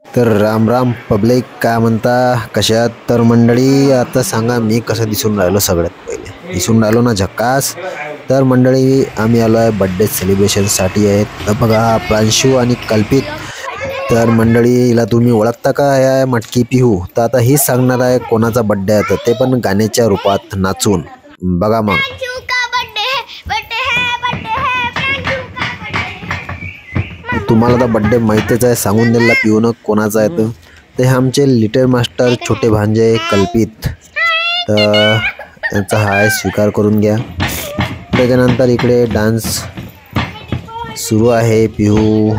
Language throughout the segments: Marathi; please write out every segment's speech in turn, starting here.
तर राम राम पब्लिक, काय म्हणता, कशात? तर मंडळी आता सांगा मी कसं दिसून राहिलो. सगळ्यात पहिले दिसून राहिलो ना झकास. तर मंडळी आम्ही आलो आहे बड्डे सेलिब्रेशनसाठी आहेत. तर बघा प्रांशू आणि कल्पित. तर मंडळी हिला तुम्ही ओळखता का? आहे मटकी पिहू. तर आता हीच सांगणार आहे कोणाचा बड्डे आहे, तर ते पण गाण्याच्या रूपात नाचून. बघा मग. तुम्हाला तर बड्डे माहितीच आहे, सांगून द्यायला पिऊन कोणाचा आहे. तर ते आमचे लिटिल मास्टर छोटे भांजे कल्पित. तर यांचा हाय स्वीकार करून घ्या. त्याच्यानंतर इकडे डान्स सुरू आहे. पिहू,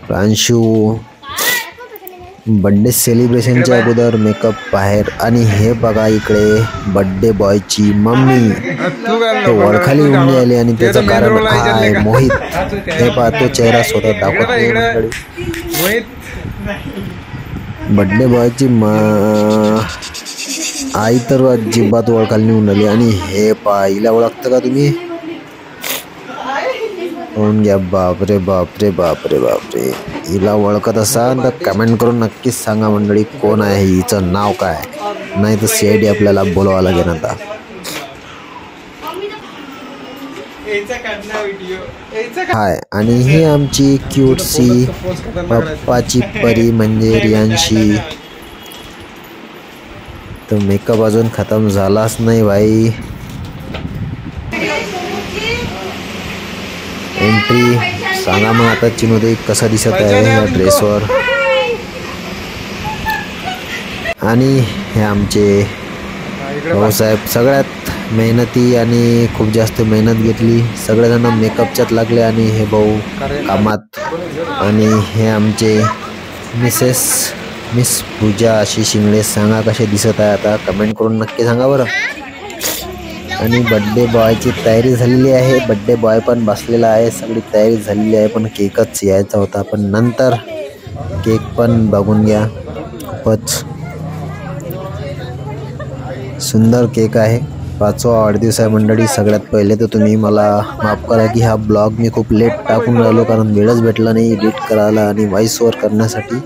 प्रांशू. बड्डे सेलिब्रेशनच्या अगोदर मेकअप बाहेर. आणि हे बघा इकडे बड्डे बॉयची मम्मी तो वळखाली उडली आली आणि त्याचं कारण आहे मोहित. हे पाहतो चेहरा स्वतः दाखवत नाही. बड्डे बॉयची आई तर अजिबात ओळखायला निघून आली. आणि हे पहा, हिला ओळखतं का तुम्ही? होऊन घ्या. बापरे बापरे बापरे बापरे. हिला ओळखत असाल तर कमेंट करून नक्कीच सांगा मंडळी कोण आहे, हिचं नाव काय. नाही तर CID आपल्याला बोलवावं लागेल आता. हाय. आणि ही आमची क्यूटसी पप्पाची परी म्हणजे रियांशी. तर मेकअप अजून खतम झालाच नाही भाई. एंट्री सांगा मग आता चिनोदे कसं दिसत आहे या ड्रेसवर. आणि हे आमचे भाऊसाहेब सगळ्यात मेहनती आणि खूप जास्त मेहनत घेतली. सगळेजण मेकअपच्यात लागले आणि हे भाऊ कामात. आणि हे आमचे मिस पूजा अशी शिंगडे. सांगा कसे दिसत आहे आता, कमेंट करून नक्की सांगा बरं. आणि बड्डे बॉयची तयारी झालेली आहे. बड्डे बॉय पण बसलेला आहे. सगळी तयारी झालेली आहे, पण केकच यायचा होता. पण नंतर केक पण बघून घ्या. खूपच सुंदर केक आहे. 5वा वाढदिवस आहे मंडळी. सगळ्यात पहिले तर तुम्ही मला माफ करा की हा ब्लॉग मी खूप लेट टाकून राहिलो, कारण वेळच भेटला नाही एडिट करायला आणि व्हॉइस ओव्हर करण्यासाठी.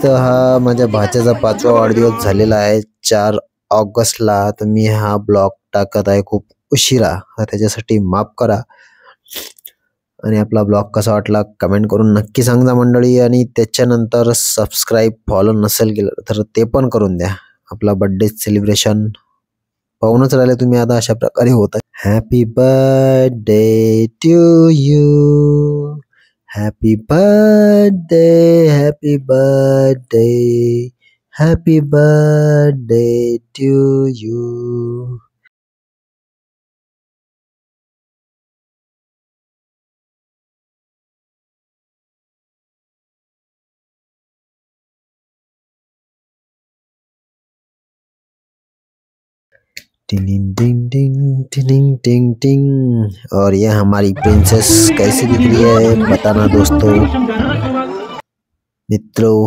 तर हा माझ्या भाच्याचा 5वा वाढदिवस झालेला आहे 4 ऑगस्टला. तर मी हा ब्लॉग टाकत आहे खूप उशिरा, त्याच्यासाठी माफ करा. आणि आपला ब्लॉग कसा वाटला कमेंट करून नक्की सांगा मंडळी. आणि त्याच्यानंतर सबस्क्राईब फॉलो नसेल केलं तर ते पण करून द्या. आपला बड्डे सेलिब्रेशन पाहूनच राहिले तुम्ही आता अशा प्रकारे होत आहे. Happy birthday to you, happy birthday, happy birthday, happy birthday to you. टिंग टिंग टिंग टिंग टिंग टिंग. और ये हमारी प्रिंसेस कैसी दिख रही है बताना दोस्तों मित्रों.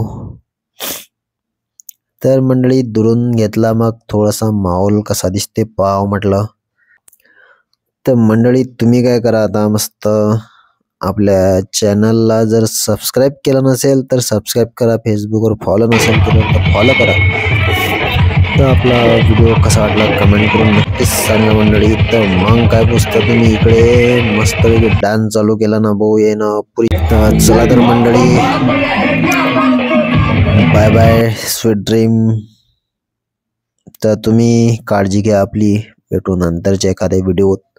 तर मंडळी दुरून घेतला मग थोडासा माहोल कसा दिसते पाव म्हटलं. तर मंडळी तुम्ही काय करा आता, मस्त आपल्या चॅनलला जर सबस्क्राईब केलं नसेल तर सबस्क्राईब करा. फेसबुकवर फॉलो नसेल केलं तर फॉलो करा. तर आपला व्हिडिओ कसा वाटला कमेंट करून नक्कीच सांगा मंडळी. तर मग काय पुसता तुम्ही इकडे मस्त डान्स चालू केला ना भाऊ, ये ना पुरी. चला तर मंडळी, बाय बाय, स्वीट ड्रीम. तर तुम्ही काळजी घ्या आपली. भेटू नंतरच्या एखाद्या व्हिडिओत.